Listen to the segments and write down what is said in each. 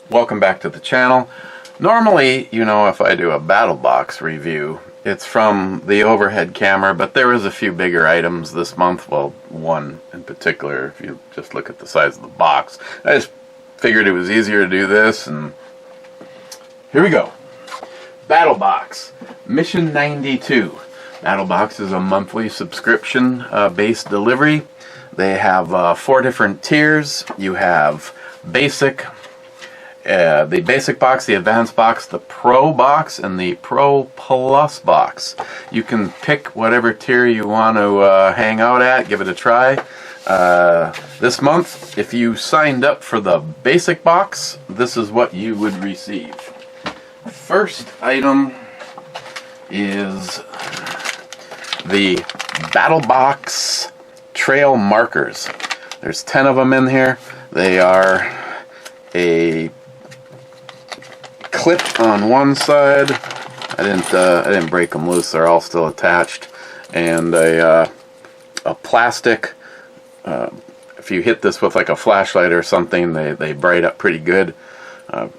Welcome back to the channel. Normally, you know, if I do a Battlbox review, it's from the overhead camera, but there was a few bigger items this month. Well, one in particular, if you just look at the size of the box. I just figured it was easier to do this, and here we go. Battlbox, Mission 92. Battlbox is a monthly subscription based delivery. They have 4 different tiers. You have basic, the basic box, the advanced box, the pro box, and the pro plus box. You can pick whatever tier you want to hang out at, give it a try. This month, if you signed up for the basic box, this is what you would receive. First item is the Battlbox trail markers. There's 10 of them in here. They are a clip on one side. I didn't break them loose. They're all still attached, and a plastic. If you hit this with like a flashlight or something, they brighten up pretty good. And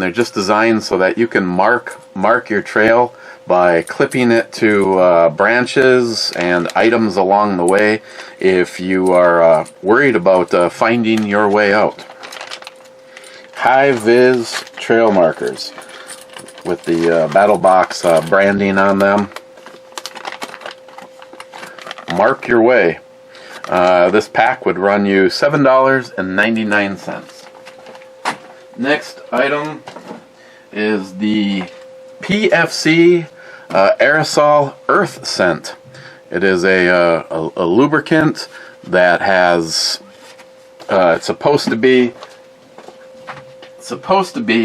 they're just designed so that you can mark your trail by clipping it to branches and items along the way if you are worried about finding your way out. High-vis trail markers with the Battlbox branding on them. Mark your way. This pack would run you $7.99. Next item is the PFC Aerosol Earth Scent. It is a lubricant that has it's supposed to be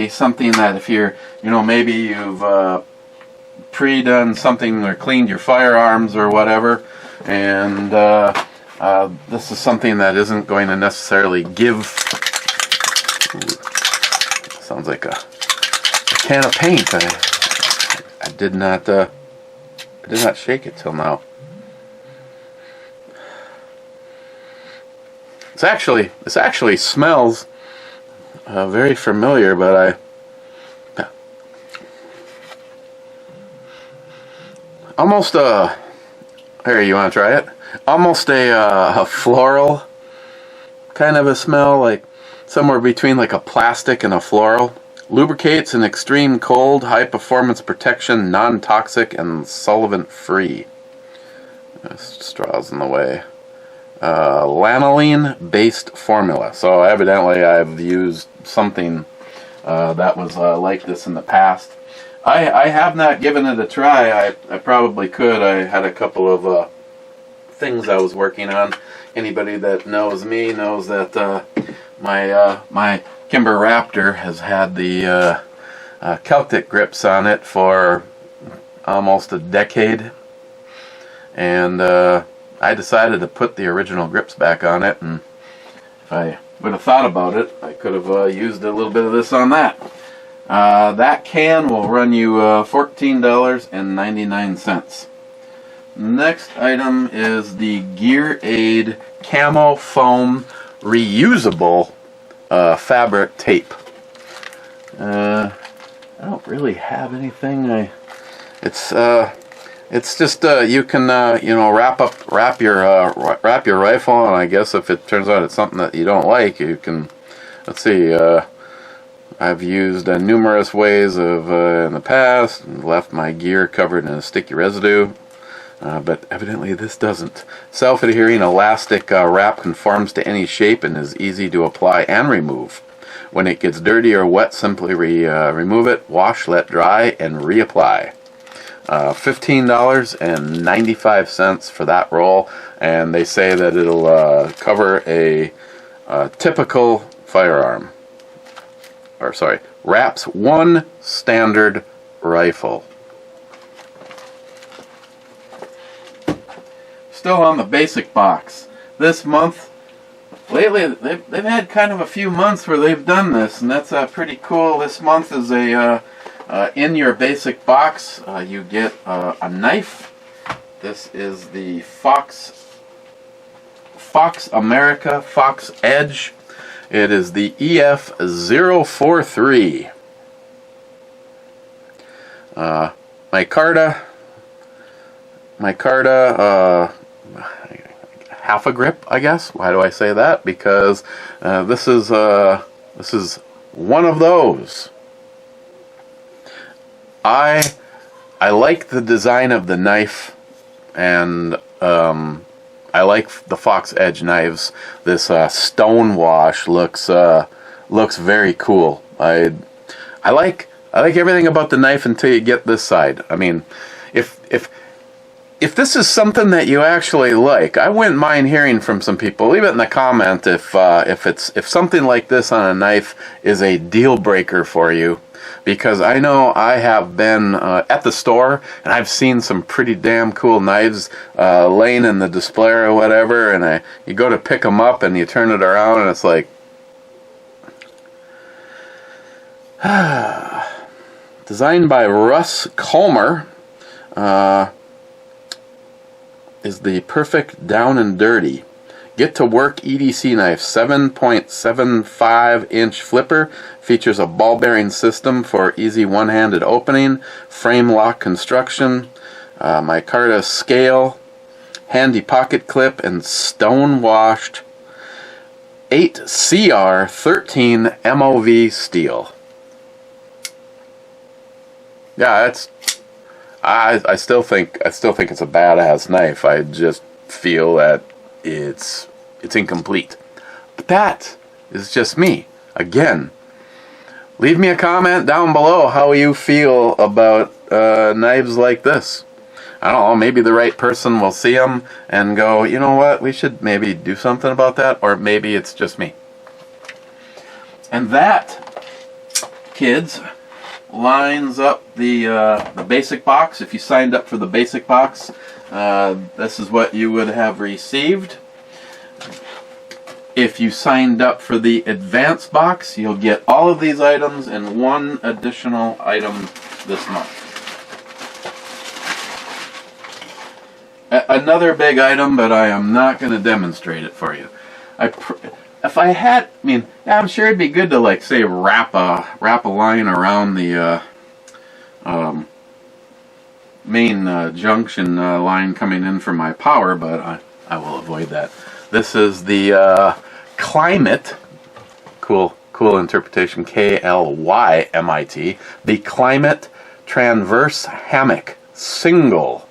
something that if you're, you know, maybe you've pre-done something or cleaned your firearms or whatever, and this is something that isn't going to necessarily give. Sounds like a can of paint. I did not shake it till now. This actually smells very familiar, but almost here, you want to try it? Almost a floral kind of a smell, like somewhere between like a plastic and a floral. Lubricates in extreme cold, high performance protection, non-toxic, and solvent-free. Straws in the way. Lanolin-based formula. So evidently I've used something that was like this in the past. I have not given it a try. I probably could. I had a couple of things I was working on. Anybody that knows me knows that my Kimber Raptor has had the Celtic grips on it for almost a decade, and I decided to put the original grips back on it, and if I would have thought about it, I could have used a little bit of this on that. That can will run you $14.99. Next item is the Gear Aid Camo Foam Reusable fabric tape. I don't really have anything. It's just you can you know, wrap your rifle, and I guess if it turns out it's something that you don't like, you can. Let's see. I've used numerous ways of in the past, and left my gear covered in a sticky residue. But evidently this doesn't. Self-adhering elastic wrap conforms to any shape and is easy to apply and remove. When it gets dirty or wet, simply remove it, wash, let dry, and reapply. $15.95 for that roll, and they say that it'll cover a typical firearm. Or sorry, wraps one standard rifle. Still on the basic box. This month, lately, they've had kind of a few months where they've done this, and that's pretty cool. This month is a in your basic box, you get a knife. This is the Fox America Fox Edge. It is the EF043. Micarta, half a grip, I guess. Why do I say that? Because this is one of those. I like the design of the knife, and I like the Fox Edge knives. This stone wash looks very cool. I like everything about the knife until you get this side. I mean, if this is something that you actually like, I wouldn't mind hearing from some people. Leave it in the comment if something like this on a knife is a deal breaker for you. Because I know I have been at the store and I've seen some pretty damn cool knives laying in the display or whatever, and you go to pick them up and you turn it around and it's like, designed by Russ Colmer, is the perfect down and dirty. Get to work EDC knife, 7.75 inch flipper, features a ball bearing system for easy one-handed opening, frame lock construction, micarta scale, handy pocket clip, and stone washed 8CR13 MOV steel. Yeah, I still think it's a badass knife. I just feel that it's incomplete. But that is just me. Again, leave me a comment down below how you feel about knives like this. I don't know, maybe the right person will see them and go, you know what, we should maybe do something about that, or maybe it's just me. And that, kids, lines up the basic box. If you signed up for the basic box, this is what you would have received. If you signed up for the advanced box, you'll get all of these items and one additional item this month. Another big item, but I am not going to demonstrate it for you. If I had, I mean, I'm sure it'd be good to, like, say, wrap a line around the main junction line coming in from my power, but I will avoid that. This is the Climate, cool interpretation, KLYMIT, the Climate Transverse Hammock Single.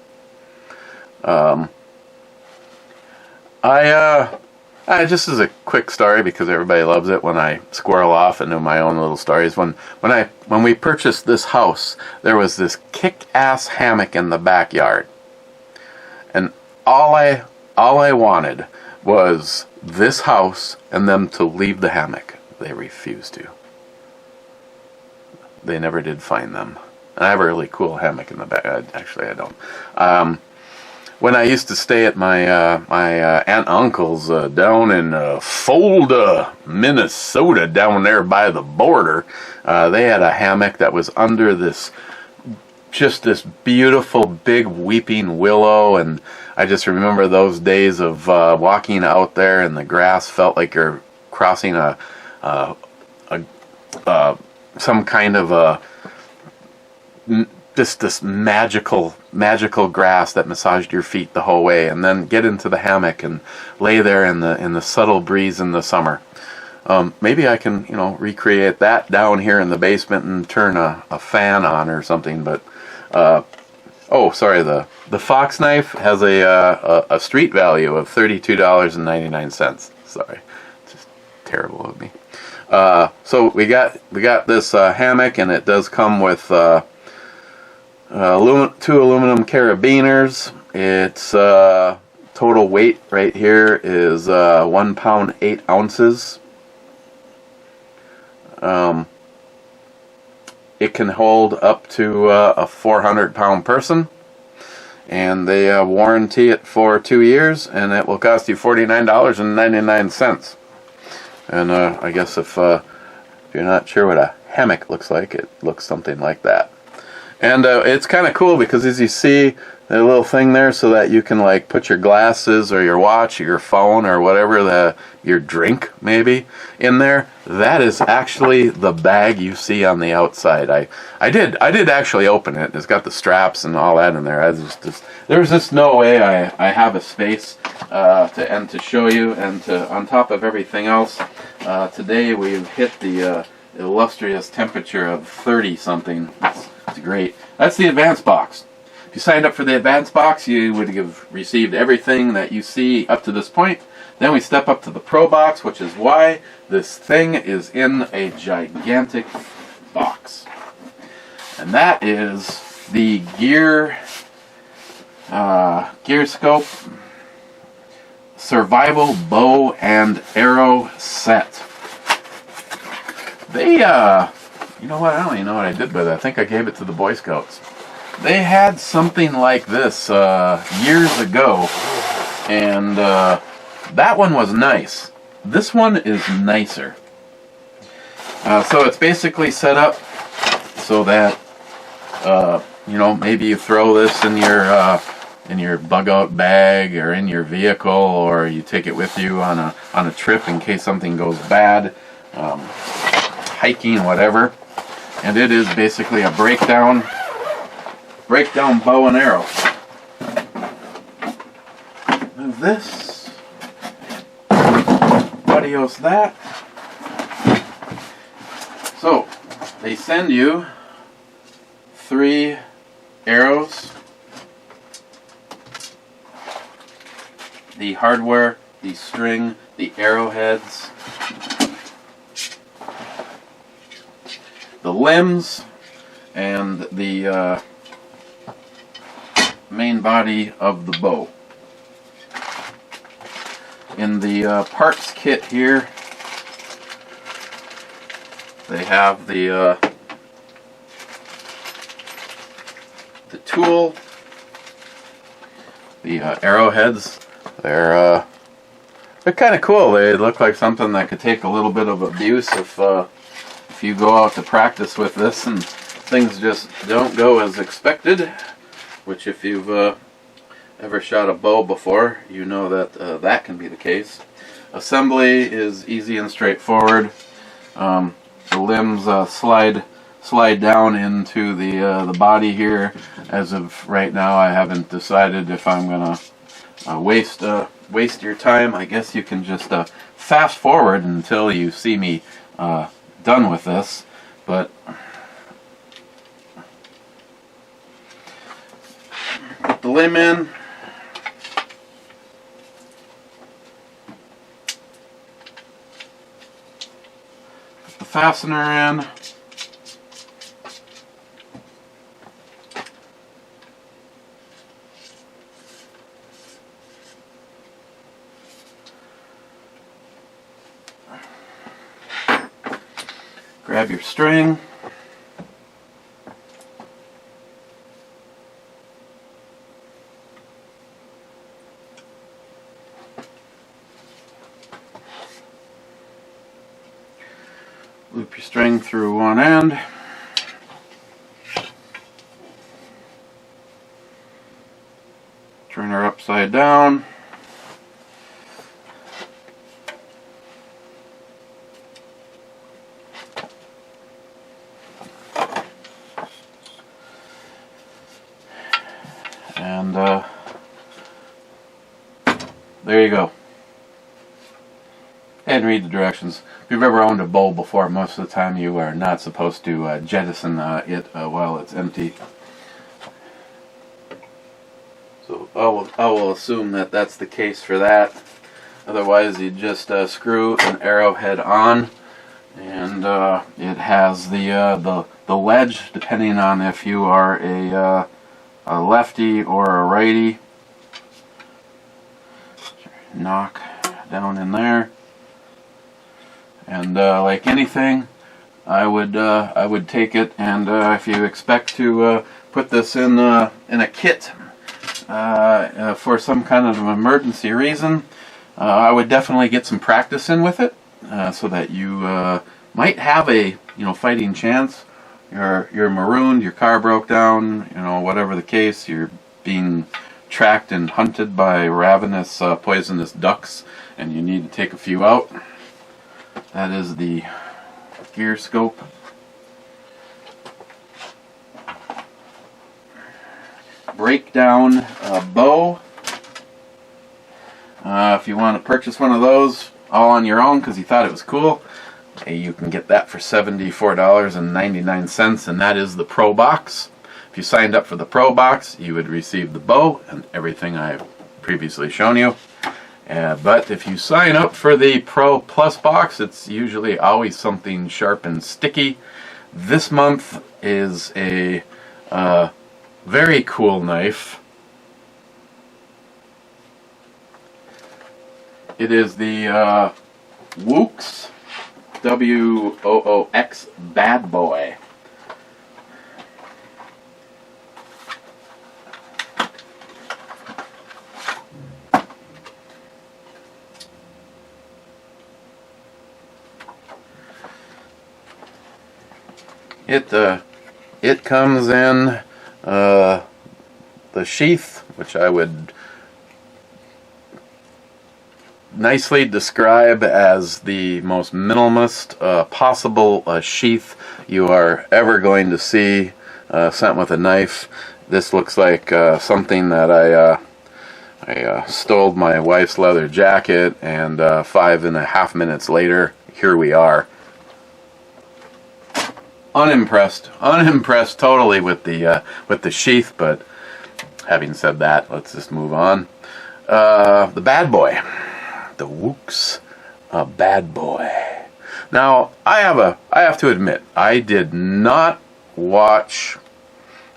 Just as a quick story, because everybody loves it when I squirrel off into my own little stories. When we purchased this house, there was this kick-ass hammock in the backyard, and all I wanted was this house and them to leave the hammock. They refused to. They never did find them. And I have a really cool hammock in the back. Actually, I don't. When I used to stay at my aunt and uncle's down in Fulda, Minnesota, down there by the border, they had a hammock that was under this beautiful big weeping willow, and I just remember those days of walking out there, and the grass felt like you're crossing some kind of this magical grass that massaged your feet the whole way, and then get into the hammock and lay there in the subtle breeze in the summer. Maybe I can recreate that down here in the basement and turn a fan on or something. But oh, sorry, the Fox knife has a street value of $32.99. Sorry, just terrible of me. So we got this hammock, and it does come with two aluminum carabiners. Its total weight right here is 1 pound 8 ounces. It can hold up to a 400-pound person, and they warranty it for 2 years, and it will cost you $49.99. And I guess if you're not sure what a hammock looks like, it looks something like that. And it's kind of cool because as you see the little thing there, so that you can like put your glasses or your watch or your phone or whatever, your drink maybe in there. That is actually the bag you see on the outside. I did actually open it. It's got the straps and all that in there. There's just no way I have a space to show you. And on top of everything else, today we've hit the illustrious temperature of 30 something. It's great. That's the advanced box. If you signed up for the advanced box, you would have received everything that you see up to this point. Then we step up to the Pro box, which is why this thing is in a gigantic box. And that is the Gear Scope Survival Bow and Arrow Set. They, you know what, I don't even know what I did with it. I think I gave it to the Boy Scouts. They had something like this years ago, and that one was nice. This one is nicer. So it's basically set up so that, you know, maybe you throw this in your bug-out bag or in your vehicle, or you take it with you on a trip in case something goes bad, hiking, whatever. And it is basically a breakdown bow and arrow. Move this. Adios that. So they send you 3 arrows, the hardware, the string, the arrowheads, the limbs, and the main body of the bow. In the parts kit here, they have the tool, the arrowheads. They're kind of cool. They look like something that could take a little bit of abuse if you go out to practice with this and things just don't go as expected. Which, if you've ever shot a bow before, you know that that can be the case. Assembly is easy and straightforward. The limbs slide down into the body here. As of right now, I haven't decided if I'm gonna waste your time. I guess you can just fast forward until you see me done with this. But put the limb in. Put the fastener in. Grab your string. Loop your string through one end. Turn her upside down. And there you go. And read the directions. If you've ever owned a bow before, most of the time you are not supposed to jettison it while it's empty. So I will assume that that's the case for that. Otherwise, you just screw an arrowhead on, and it has the ledge, depending on if you are a lefty or a righty. Knock down in there. And like anything, I would take it, and if you expect to put this in a kit for some kind of an emergency reason, I would definitely get some practice in with it, so that you might have a fighting chance. you're marooned, your car broke down, you know, whatever the case, you're being tracked and hunted by ravenous, poisonous ducks, and you need to take a few out. That is the gear scope. Breakdown bow. If you want to purchase one of those all on your own because you thought it was cool, you can get that for $74.99, and that is the Pro Box. If you signed up for the Pro Box, you would receive the bow and everything I've previously shown you. But if you sign up for the Pro Plus box, it's usually always something sharp and sticky. This month is a very cool knife. It is the Woox, W-O-O-X Bad Boy. It comes in the sheath, which I would nicely describe as the most minimalist possible sheath you are ever going to see sent with a knife. This looks like something that I stole my wife's leather jacket, and 5.5 minutes later, here we are. Unimpressed totally with the sheath, but having said that, let's just move on. The Bad Boy. The Woox Bad Boy. Now, I have to admit, I did not watch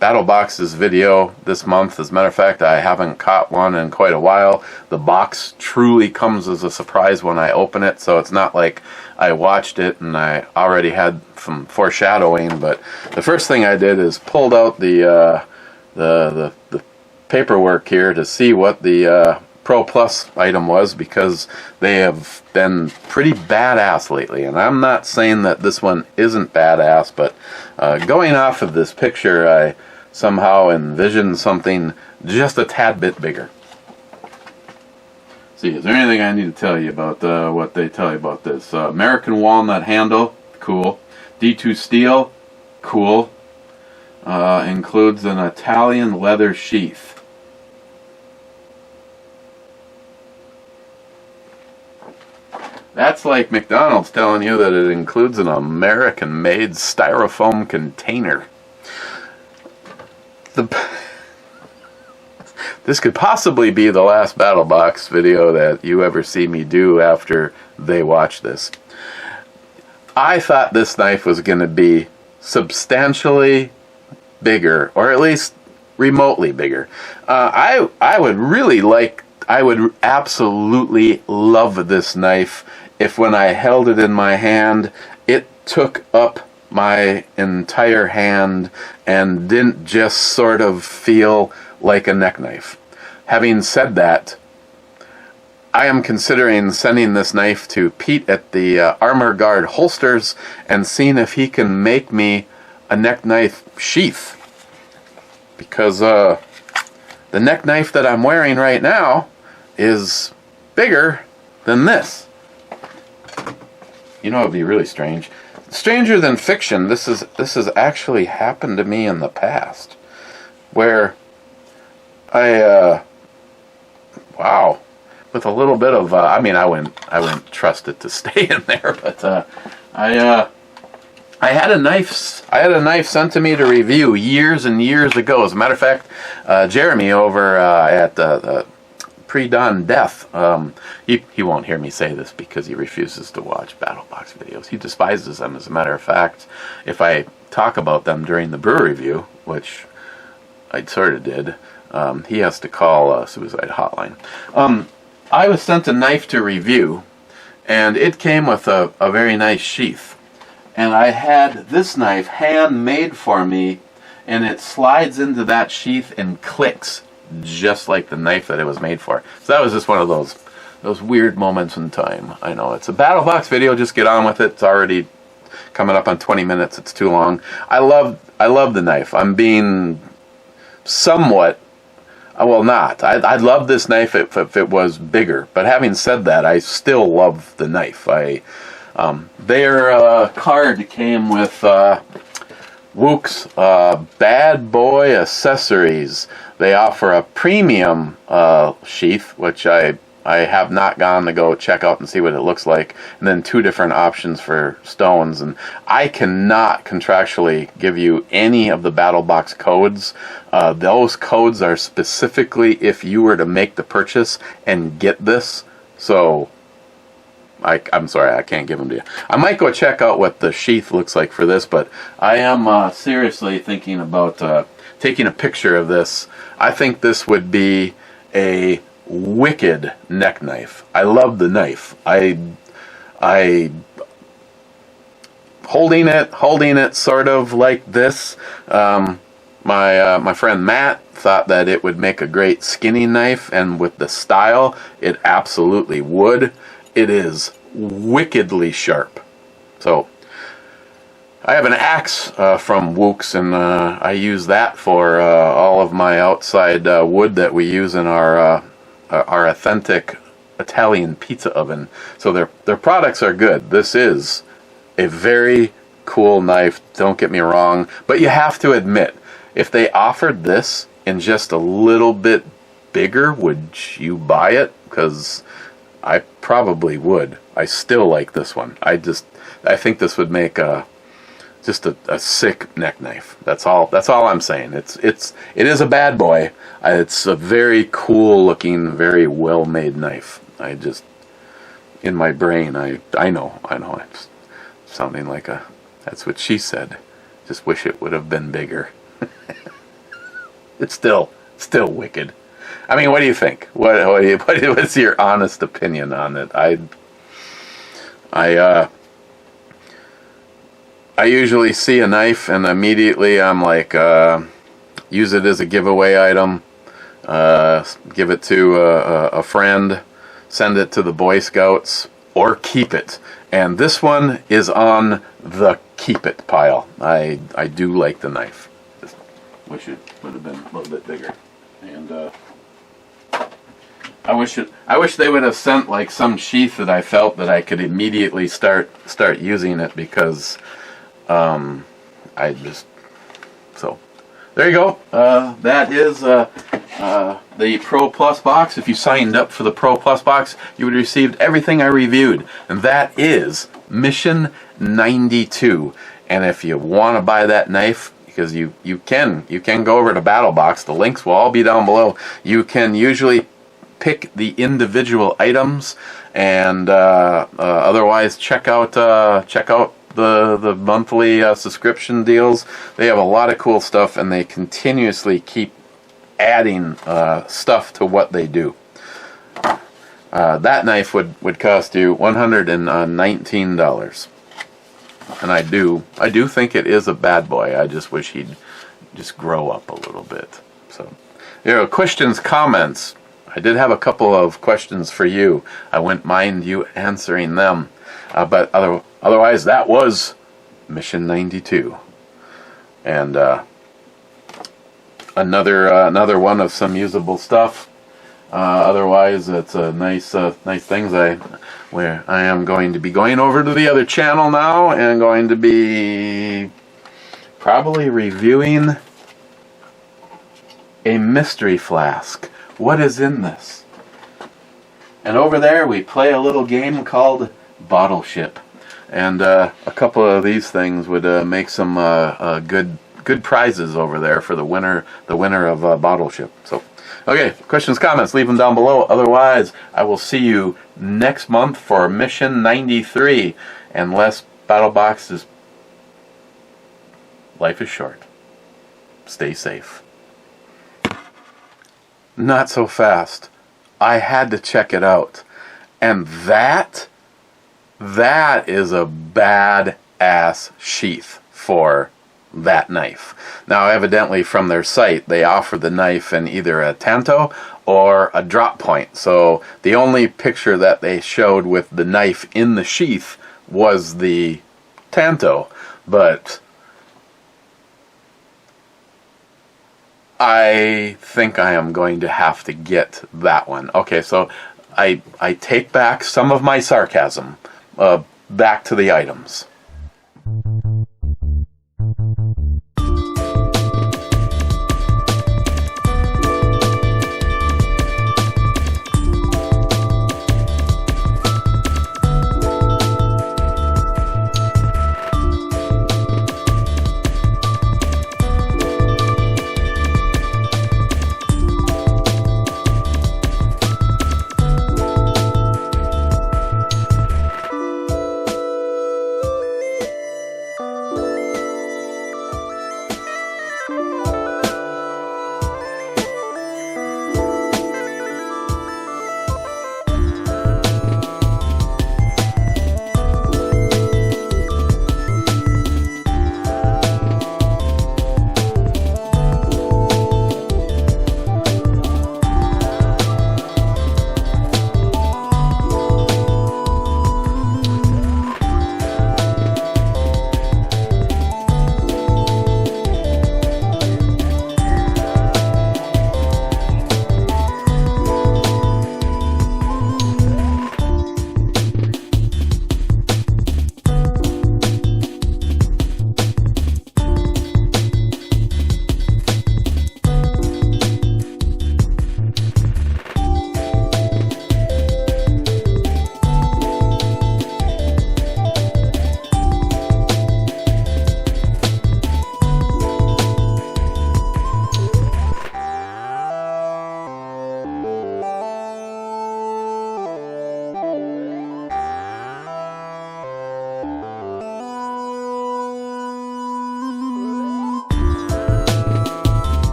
Battlebox's video this month. As a matter of fact, I haven't caught one in quite a while. The box truly comes as a surprise when I open it, so it's not like I watched it and I already had some foreshadowing. But the first thing I did is pulled out the paperwork here to see what the Pro Plus item was, because they have been pretty badass lately. And I'm not saying that this one isn't badass, but going off of this picture, I somehow envisioned something just a tad bit bigger. See, is there anything I need to tell you about what they tell you about this? American walnut handle, cool. D2 steel, cool. Includes an Italian leather sheath. That's like McDonald's telling you that it includes an American-made styrofoam container. This could possibly be the last Battlebox video that you ever see me do after they watch this. I thought this knife was going to be substantially bigger, or at least remotely bigger. I would absolutely love this knife if when I held it in my hand, it took up my entire hand and didn't just sort of feel like a neck knife. Having said that, I am considering sending this knife to Pete at the Armor Guard Holsters and seeing if he can make me a neck knife sheath. Because the neck knife that I'm wearing right now is bigger than this. You know, it would be really strange. Stranger than fiction, this has actually happened to me in the past, where wow, with a little bit of I mean, I wouldn't trust it to stay in there, but I had a knife sent to me to review years and years ago. As a matter of fact, Jeremy over at Pre-Dawn Death, he won't hear me say this because he refuses to watch Battlebox videos. He despises them. As a matter of fact, if I talk about them during the brew review, which I sort of did, he has to call a suicide hotline. I was sent a knife to review, and it came with a very nice sheath. And I had this knife handmade for me, and it slides into that sheath and clicks just like the knife that it was made for. So that was just one of those weird moments in time. I know it's a Battlebox video, just get on with it. It's already coming up on 20 minutes. It's too long. I love the knife. I'm being somewhat, well, not. I'd love this knife if it was bigger. But having said that, I still love the knife. Their card came with Wook's Bad Boy Accessories. They offer a premium sheath, which I have not gone to go check out and see what it looks like, and then 2 different options for stones. And I cannot contractually give you any of the BattleBox codes. Those codes are specifically if you were to make the purchase and get this. So I'm sorry, I can't give them to you. I might go check out what the sheath looks like for this, but I am seriously thinking about taking a picture of this. I think this would be a wicked neck knife. I love the knife. I holding it sort of like this. My friend Matt thought that it would make a great skinny knife, and with the style, it absolutely would. It is wickedly sharp. So I have an axe from Wook's, and I use that for all of my outside wood that we use in our authentic Italian pizza oven. So their products are good. This is a very cool knife, don't get me wrong, but you have to admit, if they offered this in just a little bit bigger, would you buy it? Because I probably would. I still like this one. I think this would make just a sick neck knife. That's all I'm saying. It is a bad boy. It's a very cool looking, very well made knife. In my brain, I know I'm sounding like that's what she said. Just wish it would have been bigger. It's still wicked. I mean, what do you think? What's your honest opinion on it? I usually see a knife and immediately I'm like, use it as a giveaway item, give it to a friend, send it to the Boy Scouts, or keep it. And this one is on the keep it pile. I do like the knife. Just wish it would have been a little bit bigger. And I wish they would have sent like some sheath that I felt that I could immediately start using it, because so there you go. That is the Pro Plus box. If you signed up for the Pro Plus box, you would have received everything I reviewed, and that is Mission 92. And if you want to buy that knife, because you can go over to BattleBox, the links will all be down below. You can usually pick the individual items, and otherwise check out the monthly subscription deals. They have a lot of cool stuff, and they continuously keep adding stuff to what they do. That knife would cost you $119, and I do think it is a bad boy. I just wish he'd just grow up a little bit. So, questions, comments. I did have a couple of questions for you. I wouldn't mind you answering them. But otherwise, that was Mission 92. And another one of some usable stuff. Otherwise, it's a nice things. Where I am going to be going over to the other channel now and going to be probably reviewing a mystery flask. What is in this? And over there we play a little game called Bottle Ship, and a couple of these things would make some good prizes over there for the winner of Bottle Ship. So, okay, questions, comments, leave them down below. Otherwise, I will see you next month for Mission 93. Unless BattleBox is, life is short. Stay safe. Not so fast. I had to check it out. And that is a bad-ass sheath for that knife. Now, evidently from their site, they offer the knife in either a tanto or a drop point. So the only picture that they showed with the knife in the sheath was the Tanto, but I think I am going to have to get that one. Okay, so I take back some of my sarcasm. Back to the items.